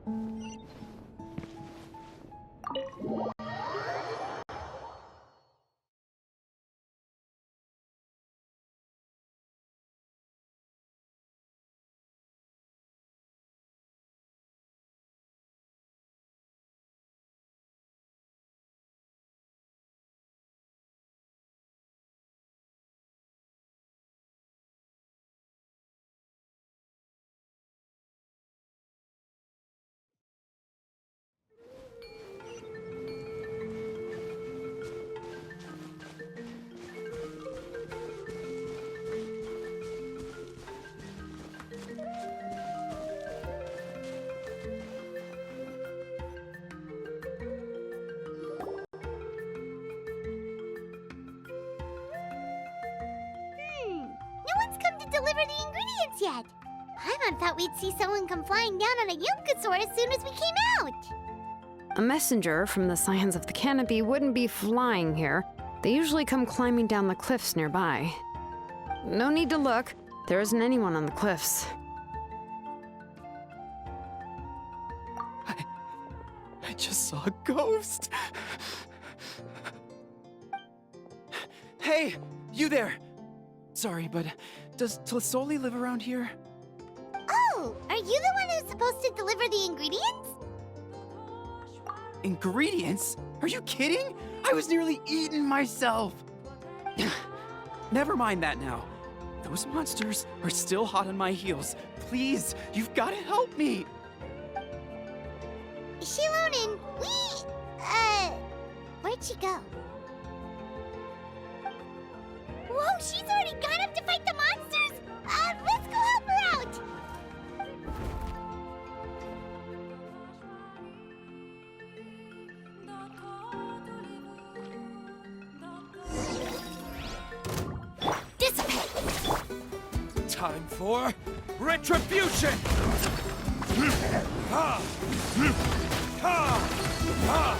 No one's come to deliver the ingredients yet. Paimon thought we'd see someone come flying down on a Yunkasaur as soon as we came out. A messenger from the Scions of the Canopy wouldn't be flying here. They usually come climbing down the cliffs nearby. No need to look. There isn't anyone on the cliffs. I just saw a ghost. Hey, you there! Sorry, but does Tlisoli live around here? Oh, are you the one who's supposed to deliver the ingredients? Ingredients? Are you kidding? I was nearly eaten myself. Never mind that now. Those monsters are still hot on my heels. Please, you've got to help me. Shilonin, where'd she go? Whoa, she's already gone up to fight the monsters! Let's go help her out! Dissipate! Time for retribution! Ha! Ha! Ha!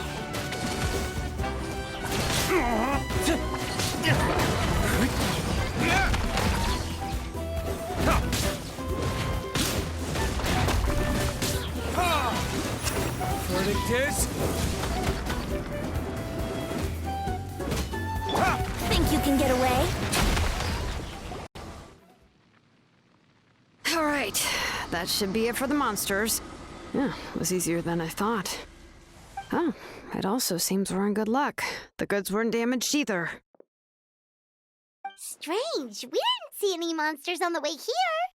Verdict is... Think you can get away? All right, that should be it for the monsters. Yeah, it was easier than I thought. Oh, it also seems we're in good luck. The goods weren't damaged either. Strange, we didn't see any monsters on the way here.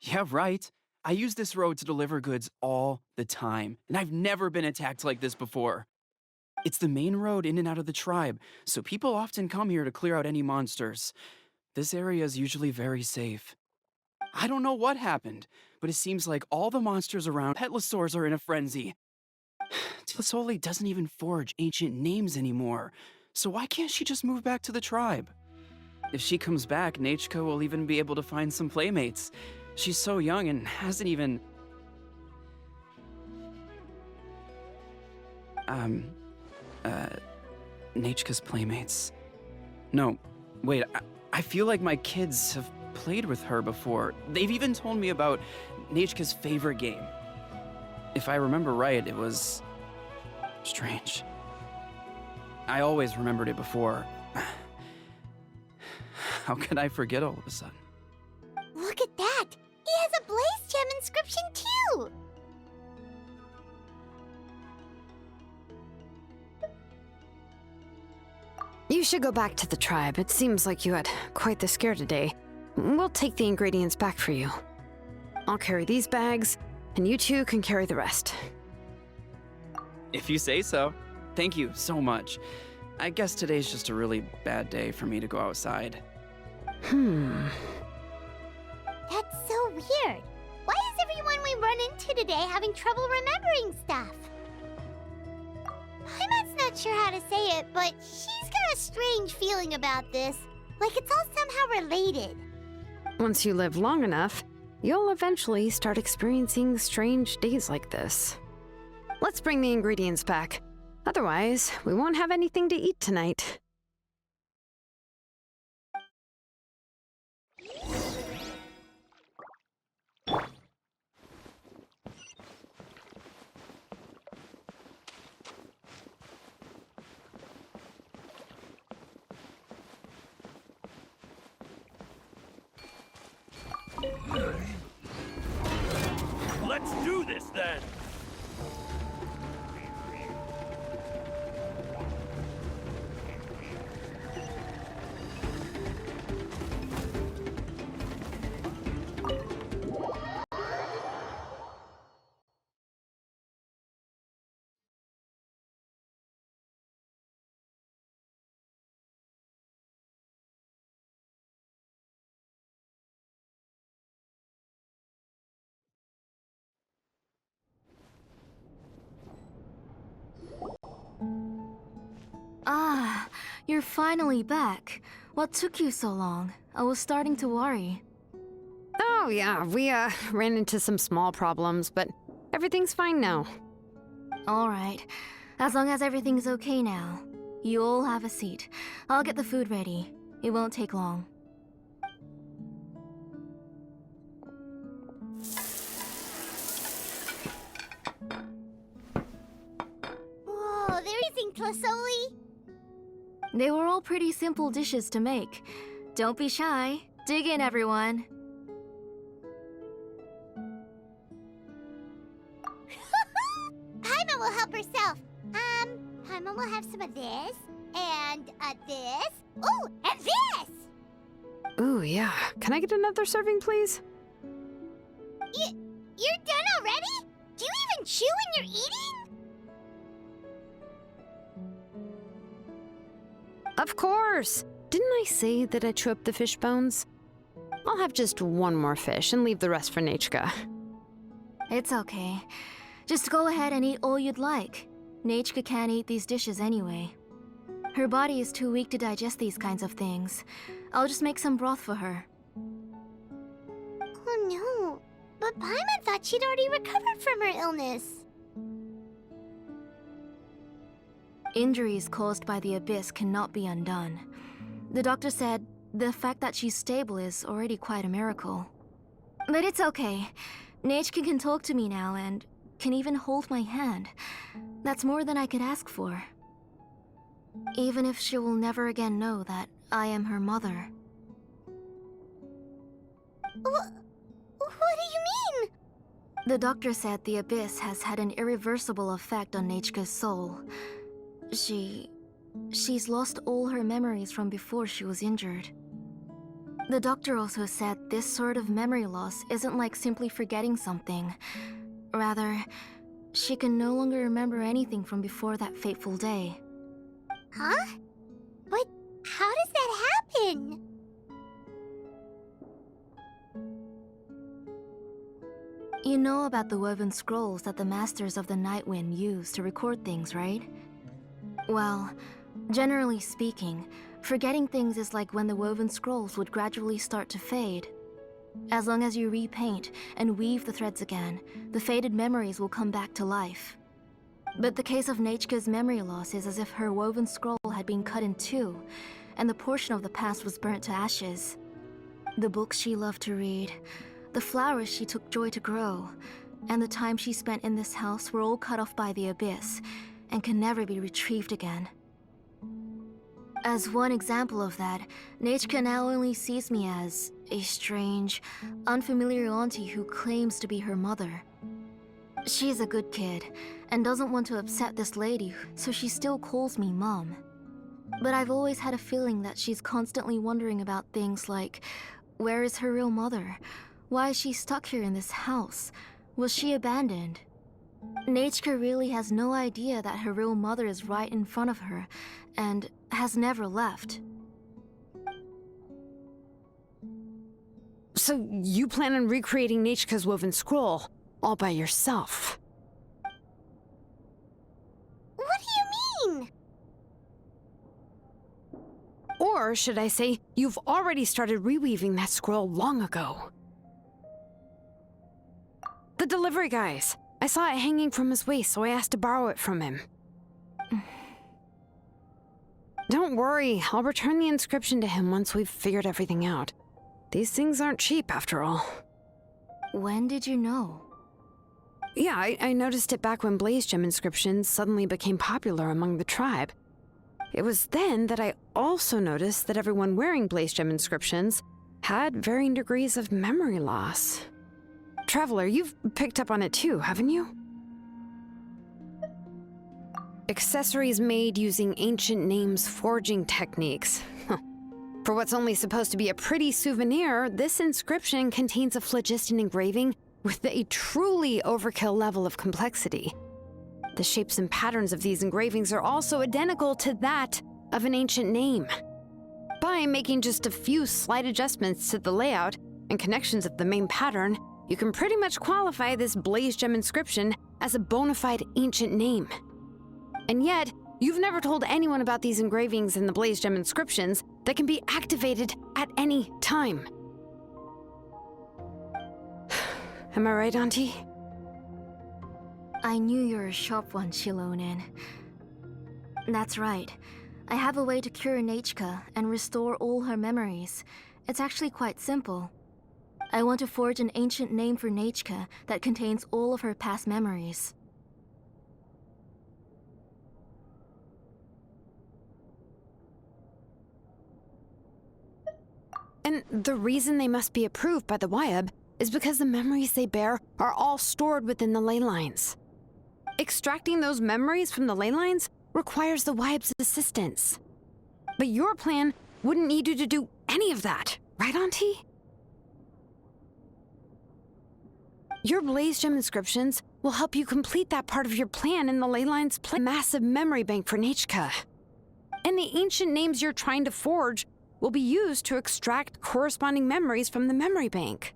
Yeah, right. I use this road to deliver goods all the time, and I've never been attacked like this before. It's the main road in and out of the tribe, so people often come here to clear out any monsters. This area is usually very safe. I don't know what happened, but it seems like all the monsters around Petlosaurs are in a frenzy. Tlisoli doesn't even forge ancient names anymore, so why can't she just move back to the tribe? If she comes back, Nachka will even be able to find some playmates. She's so young and hasn't even... Nachka's playmates. No, wait, I feel like my kids have played with her before. They've even told me about Nachka's favorite game. If I remember right, it was... strange. I always remembered it before. How could I forget all of a sudden? Look at that! He has a Blaze Gem inscription too! You should go back to the tribe. It seems like you had quite the scare today. We'll take the ingredients back for you. I'll carry these bags, and you two can carry the rest. If you say so. Thank you so much. I guess today's just a really bad day for me to go outside. That's so weird. Why is everyone we run into today having trouble remembering stuff? Paimon's not sure how to say it, but she's got a strange feeling about this. Like it's all somehow related. Once you live long enough, you'll eventually start experiencing strange days like this. Let's bring the ingredients back. Otherwise, we won't have anything to eat tonight. Let's do this then! Ah, you're finally back. What took you so long? I was starting to worry. Oh, yeah, we ran into some small problems, but everything's fine now. All right. As long as everything's okay now. You all have a seat. I'll get the food ready. It won't take long. Whoa, they're using closoli? They were all pretty simple dishes to make. Don't be shy. Dig in, everyone. Paimon will help herself. Paimon will have some of this, and this. Oh, and this! Ooh, yeah. Can I get another serving, please? You're done already? Do you even chew when you're eating? Of course! Didn't I say that I chew up the fish bones? I'll have just one more fish and leave the rest for Nachka. It's okay. Just go ahead and eat all you'd like. Nachka can't eat these dishes anyway. Her body is too weak to digest these kinds of things. I'll just make some broth for her. Oh no, but Paimon thought she'd already recovered from her illness. Injuries caused by the abyss cannot be undone. The doctor said the fact that she's stable is already quite a miracle. But it's okay. Nachka can talk to me now and can even hold my hand. That's more than I could ask for. Even if she will never again know that I am her mother. What do you mean? The doctor said the abyss has had an irreversible effect on Nachka's soul. She's lost all her memories from before she was injured. The doctor also said this sort of memory loss isn't like simply forgetting something. Rather, she can no longer remember anything from before that fateful day. Huh? But how does that happen? You know about the woven scrolls that the Masters of the Night Wind use to record things, right? Well, generally speaking, forgetting things is like when the woven scrolls would gradually start to fade. As long as you repaint and weave the threads again, the faded memories will come back to life. But the case of Nachka's memory loss is as if her woven scroll had been cut in two, and the portion of the past was burnt to ashes. The books she loved to read, the flowers she took joy to grow, and the time she spent in this house were all cut off by the abyss, and can never be retrieved again. As one example of that, Nachka now only sees me as a strange, unfamiliar auntie who claims to be her mother. She's a good kid, and doesn't want to upset this lady, so she still calls me Mom. But I've always had a feeling that she's constantly wondering about things like, where is her real mother? Why is she stuck here in this house? Was she abandoned? Nachka really has no idea that her real mother is right in front of her, and has never left. So you plan on recreating Nachka's woven scroll all by yourself? What do you mean? Or should I say, you've already started reweaving that scroll long ago? The delivery guys. I saw it hanging from his waist, so I asked to borrow it from him. Don't worry, I'll return the inscription to him once we've figured everything out. These things aren't cheap, after all. When did you know? Yeah, I noticed it back when Blaze Gem inscriptions suddenly became popular among the tribe. It was then that I also noticed that everyone wearing Blaze Gem inscriptions had varying degrees of memory loss. Traveler, you've picked up on it too, haven't you? Accessories made using ancient names forging techniques. For what's only supposed to be a pretty souvenir, this inscription contains a phlogiston engraving with a truly overkill level of complexity. The shapes and patterns of these engravings are also identical to that of an ancient name. By making just a few slight adjustments to the layout and connections of the main pattern, you can pretty much qualify this blaze gem inscription as a bona fide ancient name. And yet, you've never told anyone about these engravings and the blaze gem inscriptions that can be activated at any time. Am I right, Auntie? I knew you were a sharp one, Shilonin. That's right. I have a way to cure Nechka and restore all her memories. It's actually quite simple. I want to forge an ancient name for Nechka that contains all of her past memories. And the reason they must be approved by the Wyeb is because the memories they bear are all stored within the ley lines. Extracting those memories from the ley lines requires the Wyeb's assistance. But your plan wouldn't need you to do any of that, right, Auntie? Your blaze gem inscriptions will help you complete that part of your plan in the ley lines' massive memory bank for Nechka. And the ancient names you're trying to forge will be used to extract corresponding memories from the memory bank.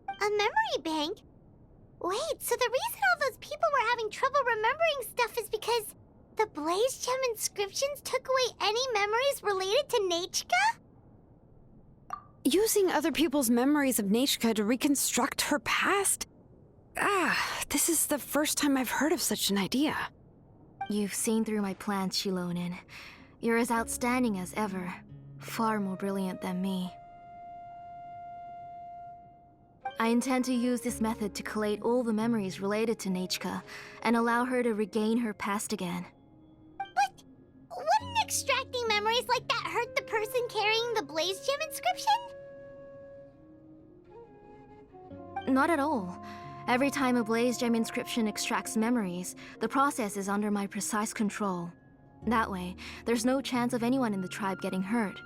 A memory bank? Wait, so the reason all those people were having trouble remembering stuff is because the blaze gem inscriptions took away any memories related to Nechka? Using other people's memories of Nechka to reconstruct her past? This is the first time I've heard of such an idea. You've seen through my plans, Shilonin. You're as outstanding as ever. Far more brilliant than me. I intend to use this method to collate all the memories related to Nechka and allow her to regain her past again. But wouldn't extracting memories like that hurt the person carrying the blaze gem inscription? Not at all. Every time a blaze gem inscription extracts memories, the process is under my precise control. That way, there's no chance of anyone in the tribe getting hurt.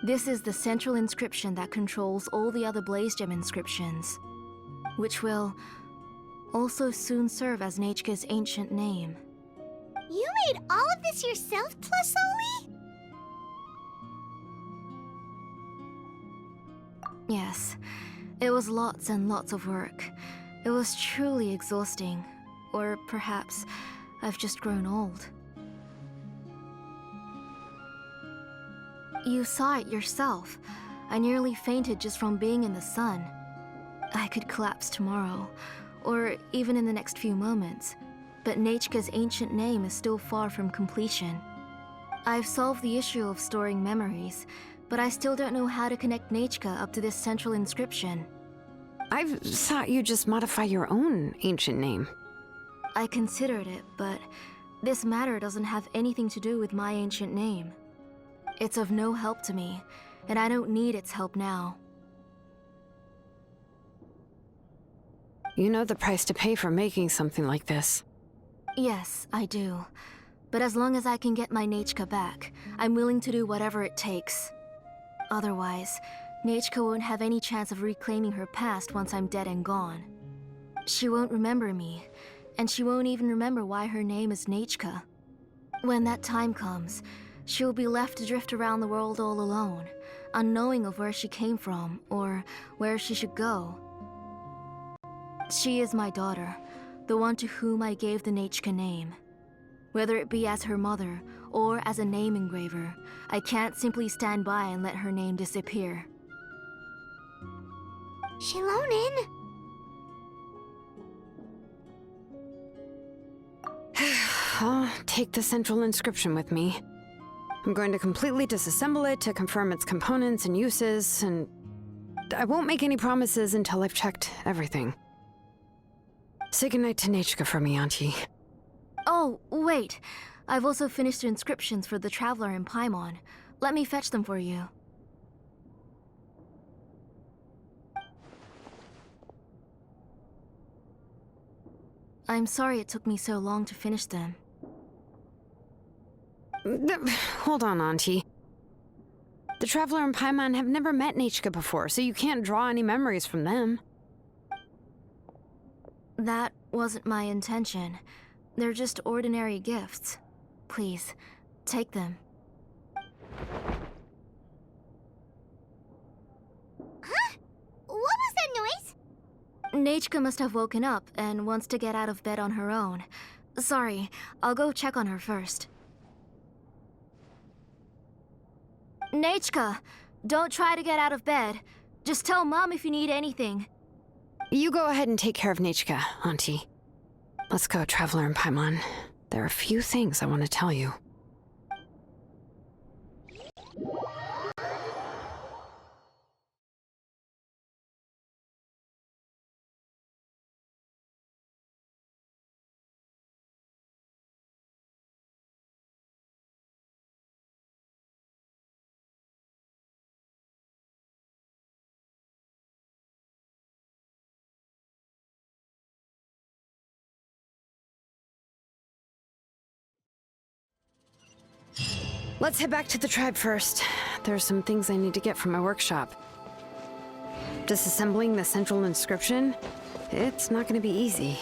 This is the central inscription that controls all the other blaze gem inscriptions, which will also soon serve as Nechka's ancient name. You made all of this yourself, Plusoli? Yes, it was lots and lots of work. It was truly exhausting. Or perhaps I've just grown old. You saw it yourself. I nearly fainted just from being in the sun. I could collapse tomorrow, or even in the next few moments, but Nechka's ancient name is still far from completion. I've solved the issue of storing memories, but I still don't know how to connect Nechka up to this central inscription. I've thought you just modify your own ancient name. I considered it, but this matter doesn't have anything to do with my ancient name. It's of no help to me, and I don't need its help now. You know the price to pay for making something like this. Yes, I do. But as long as I can get my Nechka back, I'm willing to do whatever it takes. Otherwise, Nechka won't have any chance of reclaiming her past once I'm dead and gone. She won't remember me, and she won't even remember why her name is Nechka. When that time comes, she'll be left to drift around the world all alone, unknowing of where she came from or where she should go. She is my daughter, the one to whom I gave the Nechka name. Whether it be as her mother or as a name engraver, I can't simply stand by and let her name disappear. Shilonin! I'll take the central inscription with me. I'm going to completely disassemble it to confirm its components and uses, and I won't make any promises until I've checked everything. Say goodnight to Nechka for me, Auntie. Oh, wait. I've also finished the inscriptions for the Traveler in Paimon. Let me fetch them for you. I'm sorry it took me so long to finish them. Hold on, Auntie. The Traveler and Paimon have never met Nechika before, so you can't draw any memories from them. That wasn't my intention. They're just ordinary gifts. Please, take them. Huh? What was that noise? Nechika must have woken up and wants to get out of bed on her own. Sorry, I'll go check on her first. Nechika, don't try to get out of bed. Just tell Mom if you need anything. You go ahead and take care of Nechika, Auntie. Let's go, Traveler and Paimon. There are a few things I want to tell you. Let's head back to the tribe first. There are some things I need to get from my workshop. Disassembling the central inscription? It's not going to be easy.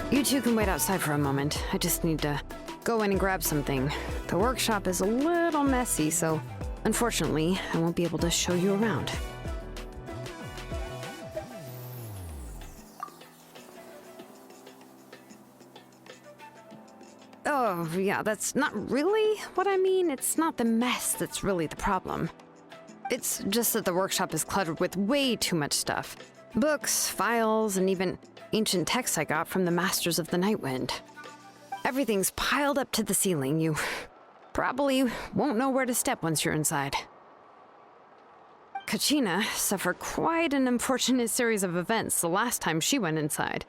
You two can wait outside for a moment. I just need to go in and grab something. The workshop is a little messy, so unfortunately, I won't be able to show you around. Oh, yeah, that's not really what I mean. It's not the mess that's really the problem. It's just that the workshop is cluttered with way too much stuff. Books, files, and even ancient texts I got from the Masters of the Nightwind. Everything's piled up to the ceiling. You probably won't know where to step once you're inside. Kachina suffered quite an unfortunate series of events the last time she went inside.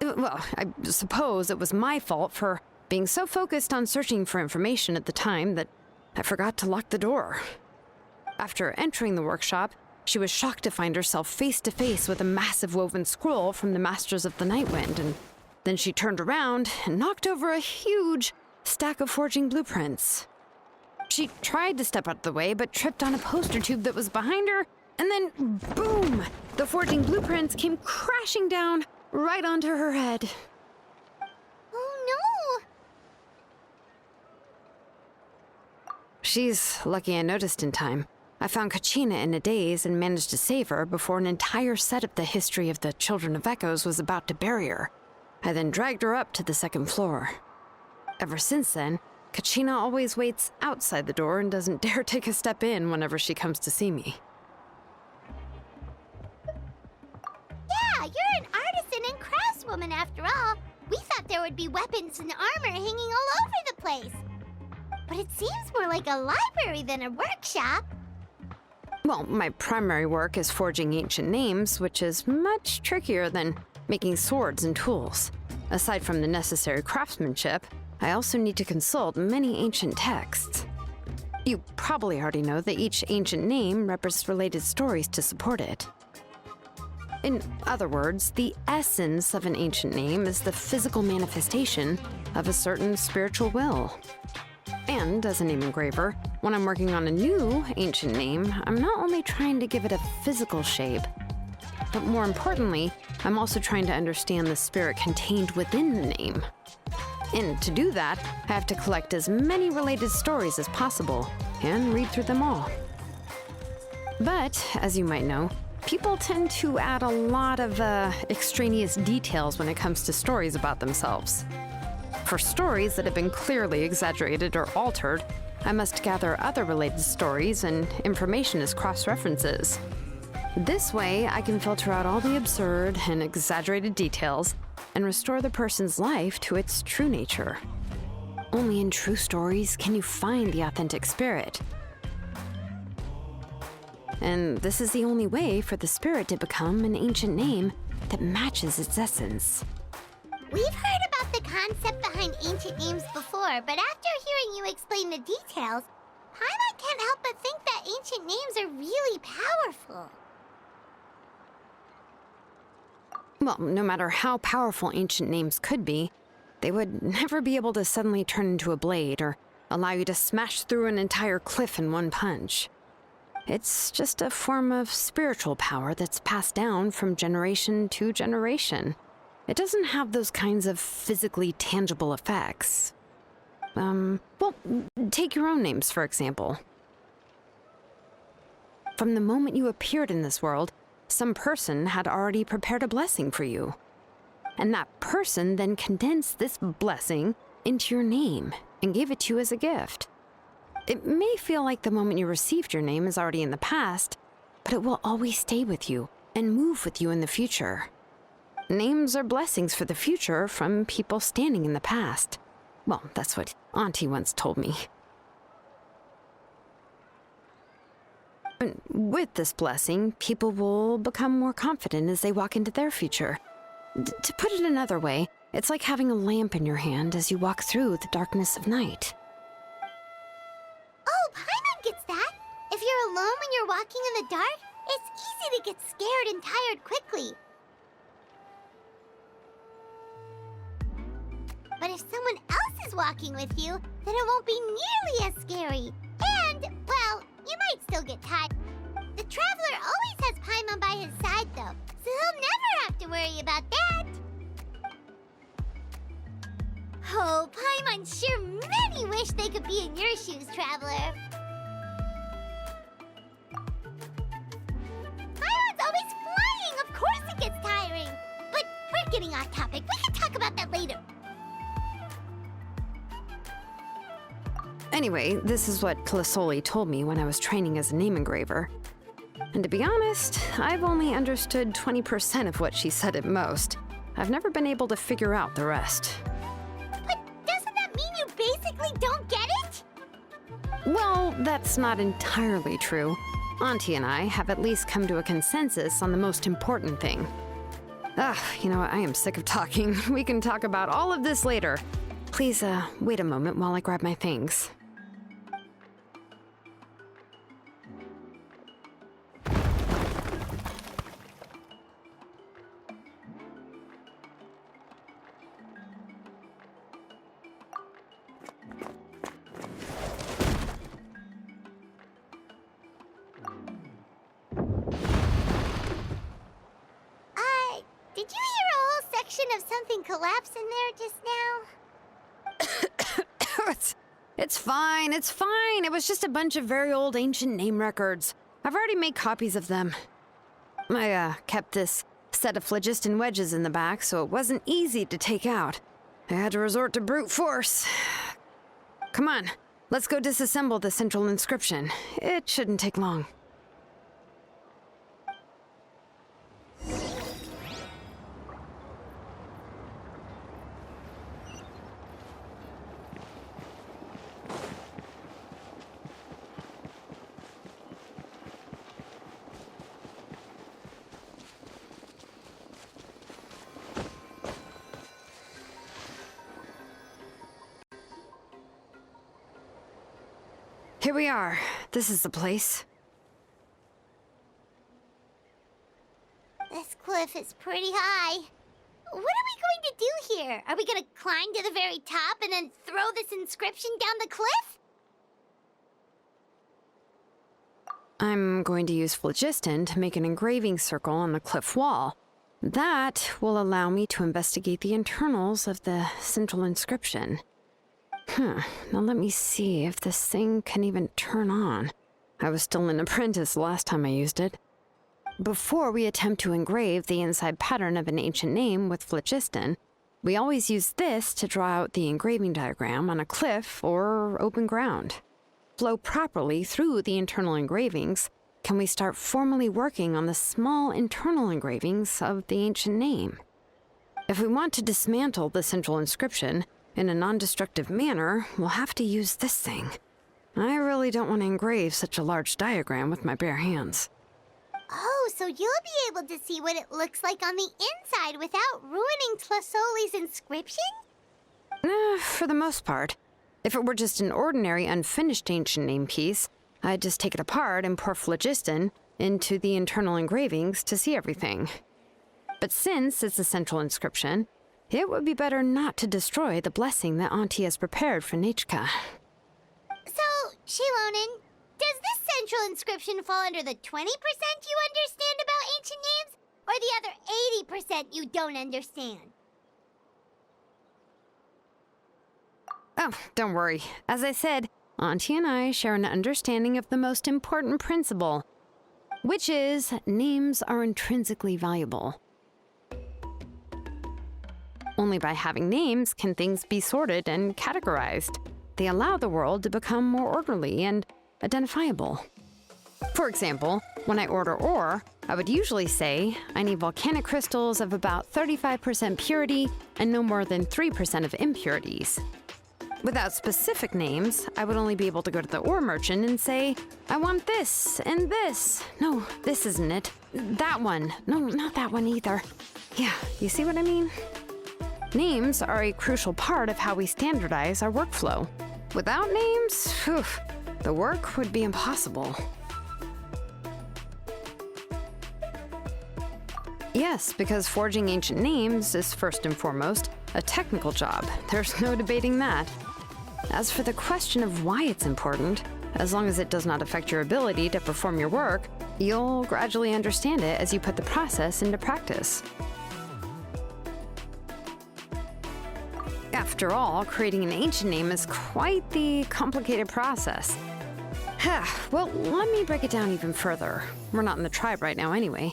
Well, I suppose it was my fault for being so focused on searching for information at the time that I forgot to lock the door. After entering the workshop, she was shocked to find herself face to face with a massive woven scroll from the Masters of the Nightwind, and then she turned around and knocked over a huge stack of forging blueprints. She tried to step out of the way, but tripped on a poster tube that was behind her, and then boom! The forging blueprints came crashing down right onto her head. Oh no! She's lucky I noticed in time. I found Kachina in a daze and managed to save her before an entire set of the history of the Children of Echoes was about to bury her. I then dragged her up to the second floor. Ever since then, Kachina always waits outside the door and doesn't dare take a step in whenever she comes to see me. Yeah, you're an artisan and craftswoman after all. We thought there would be weapons and armor hanging all over the place. but it seems more like a library than a workshop. Well, my primary work is forging ancient names, which is much trickier than making swords and tools. Aside from the necessary craftsmanship, I also need to consult many ancient texts. You probably already know that each ancient name represents related stories to support it. In other words, the essence of an ancient name is the physical manifestation of a certain spiritual will. And as a name engraver, when I'm working on a new ancient name, I'm not only trying to give it a physical shape, but more importantly, I'm also trying to understand the spirit contained within the name. And to do that, I have to collect as many related stories as possible and read through them all. But, as you might know, people tend to add a lot of extraneous details when it comes to stories about themselves. For stories that have been clearly exaggerated or altered, I must gather other related stories and information as cross-references. This way, I can filter out all the absurd and exaggerated details and restore the person's life to its true nature. Only in true stories can you find the authentic spirit. And this is the only way for the spirit to become an ancient name that matches its essence. We've heard about the concept behind ancient names before, but after hearing you explain the details, Paimon can't help but think that ancient names are really powerful. Well, no matter how powerful ancient names could be, they would never be able to suddenly turn into a blade or allow you to smash through an entire cliff in one punch. It's just a form of spiritual power that's passed down from generation to generation. It doesn't have those kinds of physically tangible effects. Well, take your own names, for example. From the moment you appeared in this world, some person had already prepared a blessing for you. And that person then condensed this blessing into your name and gave it to you as a gift. It may feel like the moment you received your name is already in the past, but it will always stay with you and move with you in the future. Names are blessings for the future from people standing in the past. Well, that's what Auntie once told me. And with this blessing, people will become more confident as they walk into their future. To put it another way, it's like having a lamp in your hand as you walk through the darkness of night. Oh, Paimon gets that. If you're alone when you're walking in the dark, it's easy to get scared and tired quickly. But if someone else is walking with you, then it won't be nearly as scary. And, well, you might still get tired. The Traveler always has Paimon by his side, though, so he'll never have to worry about that. Oh, Paimon sure many wish they could be in your shoes, Traveler. Paimon's always flying. Of course it gets tiring. But we're getting off topic. We can talk about that later. Anyway, this is what Clisoli told me when I was training as a name engraver. And to be honest, I've only understood 20% of what she said at most. I've never been able to figure out the rest. But doesn't that mean you basically don't get it? Well, that's not entirely true. Auntie and I have at least come to a consensus on the most important thing. You know what? I am sick of talking. We can talk about all of this later. Please, wait a moment while I grab my things. Did you hear a whole section of something collapse in there just now? It's fine, it's fine. It was just a bunch of very old ancient name records. I've already made copies of them. I kept this set of phlogiston wedges in the back, so it wasn't easy to take out. I had to resort to brute force. Come on, let's go disassemble the central inscription. It shouldn't take long. Here we are. This is the place. This cliff is pretty high. What are we going to do here? Are we going to climb to the very top and then throw this inscription down the cliff? I'm going to use phlogiston to make an engraving circle on the cliff wall. That will allow me to investigate the internals of the central inscription. Now let me see if this thing can even turn on. I was still an apprentice the last time I used it. Before we attempt to engrave the inside pattern of an ancient name with phlogiston, we always use this to draw out the engraving diagram on a cliff or open ground. Flow properly through the internal engravings, can we start formally working on the small internal engravings of the ancient name. If we want to dismantle the central inscription in a non-destructive manner, we'll have to use this thing. I really don't want to engrave such a large diagram with my bare hands. Oh, so you'll be able to see what it looks like on the inside without ruining Tlasoli's inscription? For the most part. If it were just an ordinary unfinished ancient name piece, I'd just take it apart and pour phlogiston into the internal engravings to see everything. But since it's a central inscription, it would be better not to destroy the blessing that Auntie has prepared for Nechka. So, Shilonen, does this central inscription fall under the 20% you understand about ancient names, or the other 80% you don't understand? Oh, don't worry. As I said, Auntie and I share an understanding of the most important principle, which is names are intrinsically valuable. Only by having names can things be sorted and categorized. They allow the world to become more orderly and identifiable. For example, when I order ore, I would usually say I need volcanic crystals of about 35% purity and no more than 3% of impurities. Without specific names, I would only be able to go to the ore merchant and say, I want this and this. No, this isn't it. That one. No, not that one either. Yeah, you see what I mean? Names are a crucial part of how we standardize our workflow. Without names, the work would be impossible. Yes, because forging ancient names is first and foremost a technical job. There's no debating that. As for the question of why it's important, as long as it does not affect your ability to perform your work, you'll gradually understand it as you put the process into practice. After all, creating an ancient name is quite the complicated process. Well, let me break it down even further. We're not in the tribe right now anyway.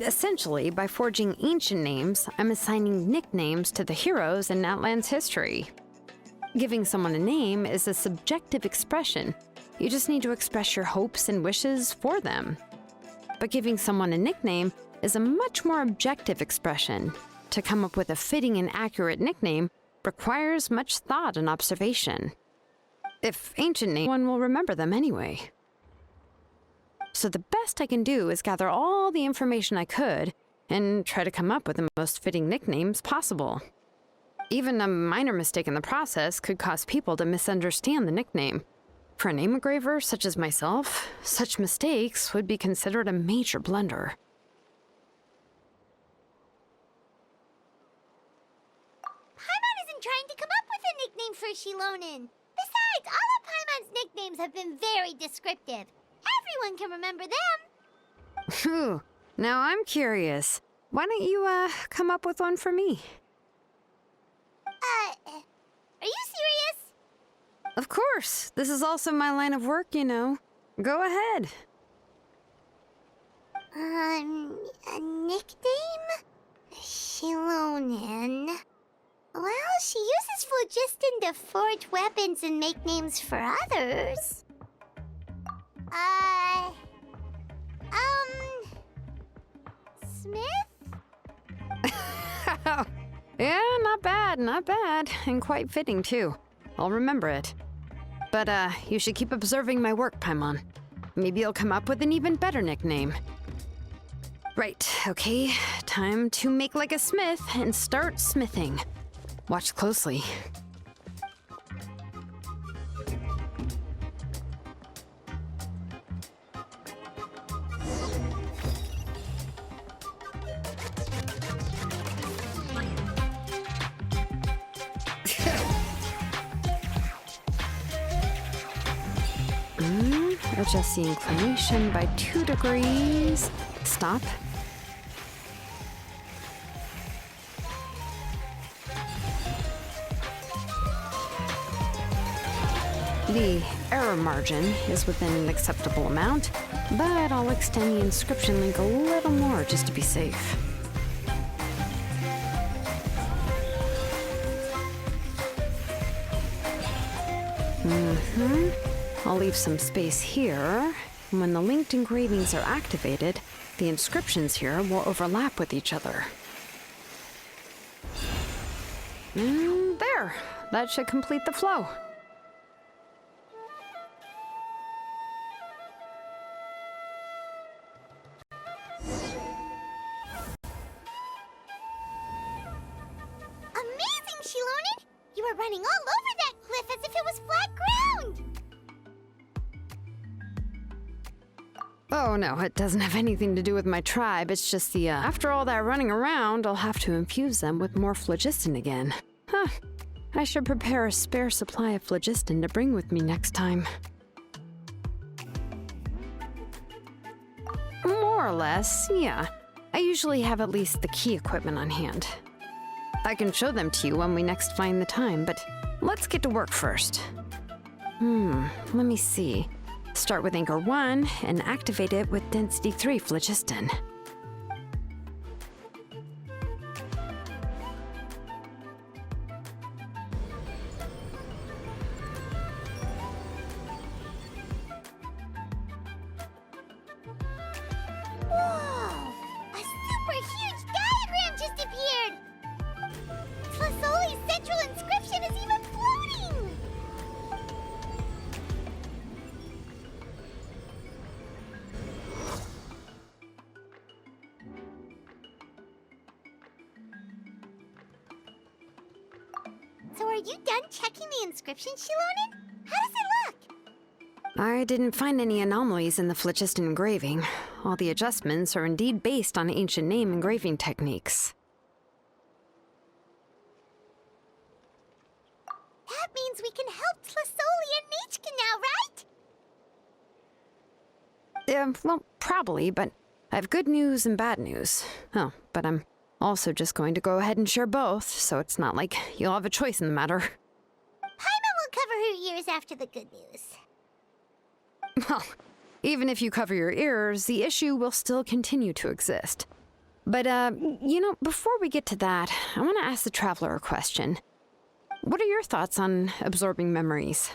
Essentially, by forging ancient names, I'm assigning nicknames to the heroes in Outland's history. Giving someone a name is a subjective expression. You just need to express your hopes and wishes for them. But giving someone a nickname is a much more objective expression. To come up with a fitting and accurate nickname requires much thought and observation. If ancient name, one will remember them anyway. So the best I can do is gather all the information I could and try to come up with the most fitting nicknames possible. Even a minor mistake in the process could cause people to misunderstand the nickname. For a name engraver such as myself, such mistakes would be considered a major blunder. Paimon isn't trying to come up with a nickname for Shilonen. Besides, all of Paimon's nicknames have been very descriptive. Everyone can remember them. Phew. Now I'm curious. Why don't you, come up with one for me? Are you serious? Of course. This is also my line of work, you know. Go ahead. A nickname? Shilonen. Well, she uses phlogiston to forge weapons and make names for others. Smith? Yeah, not bad, and quite fitting too. I'll remember it. But, you should keep observing my work, Paimon. Maybe you'll come up with an even better nickname. Right, okay, time to make like a smith and start smithing. Watch closely. Adjust the inclination by 2 degrees. Stop. The error margin is within an acceptable amount, but I'll extend the inscription link a little more just to be safe. I'll leave some space here. When the linked engravings are activated, the inscriptions here will overlap with each other. And there! That should complete the flow. Amazing, Shilonen! You were running all over that cliff as if it was flat ground! Oh no, it doesn't have anything to do with my tribe. It's just the, after all that running around, I'll have to infuse them with more phlogiston again. Huh. I should prepare a spare supply of phlogiston to bring with me next time. More or less, yeah. I usually have at least the key equipment on hand. I can show them to you when we next find the time, but let's get to work first. Let me see. Start with Anchor 1 and activate it with Density 3 phlogiston. Whoa! A super huge diagram just appeared! Tlasoli's central inscription is even floating! So are you done checking the inscription, Shilonen? How does it look? I didn't find any anomalies in the phlogiston engraving. All the adjustments are indeed based on ancient name engraving techniques. That means we can help Tlasoli and Nechka now, right? Well, probably, but I have good news and bad news. Oh, but I'm also just going to go ahead and share both, so it's not like you'll have a choice in the matter. Paimon will cover her ears after the good news. Well, even if you cover your ears, the issue will still continue to exist. But, before we get to that, I want to ask the Traveler a question. What are your thoughts on absorbing memories?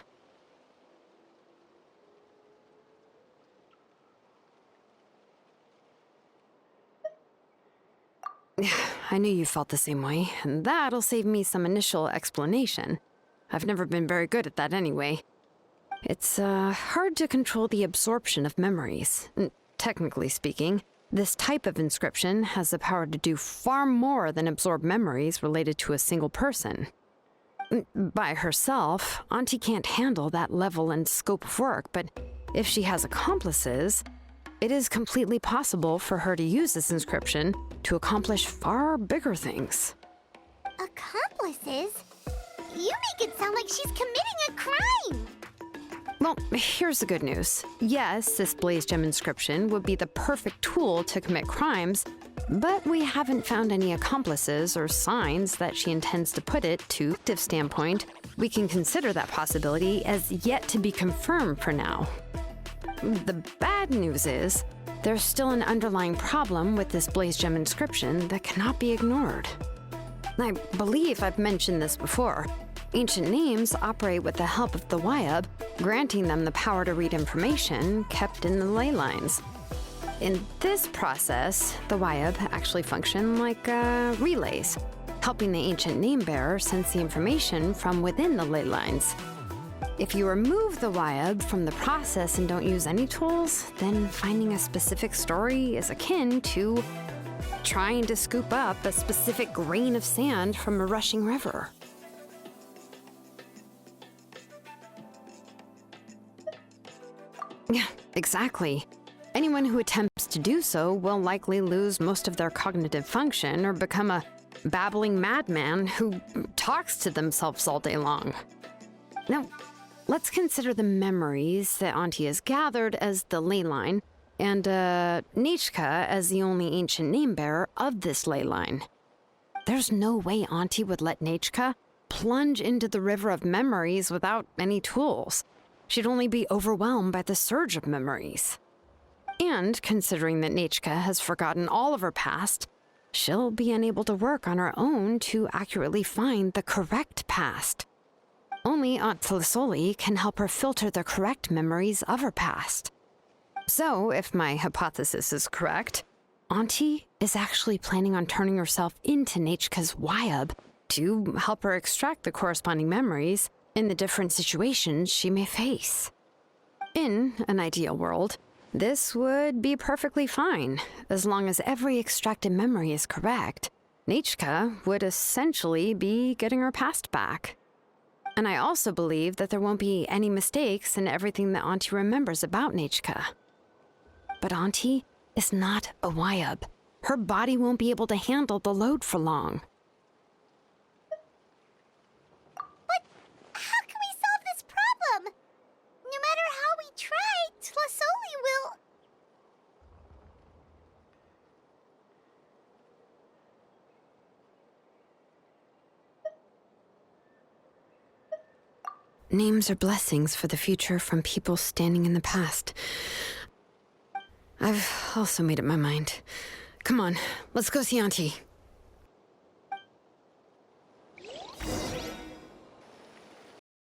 I knew you felt the same way, and that'll save me some initial explanation. I've never been very good at that anyway. It's hard to control the absorption of memories. Technically speaking, this type of inscription has the power to do far more than absorb memories related to a single person. By herself, Auntie can't handle that level and scope of work, but if she has accomplices, it is completely possible for her to use this inscription to accomplish far bigger things. Accomplices? You make it sound like she's committing a crime! Well, here's the good news. Yes, this Blaze Gem inscription would be the perfect tool to commit crimes, but we haven't found any accomplices or signs that she intends to put it to active standpoint. We can consider that possibility as yet to be confirmed for now. The bad news is, there's still an underlying problem with this Blaze Gem inscription that cannot be ignored. I believe I've mentioned this before. Ancient names operate with the help of the Wyab, granting them the power to read information kept in the ley lines. In this process, the Wyab actually function like relays, helping the ancient name bearer sense the information from within the ley lines. If you remove the Wyab from the process and don't use any tools, then finding a specific story is akin to trying to scoop up a specific grain of sand from a rushing river. Yeah, exactly. Anyone who attempts to do so will likely lose most of their cognitive function or become a babbling madman who talks to themselves all day long. Now, let's consider the memories that Auntie has gathered as the ley line, and Nichka as the only ancient name-bearer of this ley line. There's no way Auntie would let Nichka plunge into the river of memories without any tools. She'd only be overwhelmed by the surge of memories. And considering that Nichka has forgotten all of her past, she'll be unable to work on her own to accurately find the correct past. Only Aunt Tlisoli can help her filter the correct memories of her past. So, if my hypothesis is correct, Auntie is actually planning on turning herself into Nichka's Wyub to help her extract the corresponding memories in the different situations she may face. In an ideal world, this would be perfectly fine. As long as every extracted memory is correct, Nichka would essentially be getting her past back. And I also believe that there won't be any mistakes in everything that Auntie remembers about Nichka. But Auntie is not a Wyub. Her body won't be able to handle the load for long. But how can we solve this problem? No matter how we try, Tlisoli will... Names are blessings for the future from people standing in the past. I've also made up my mind. Come on, let's go see Auntie.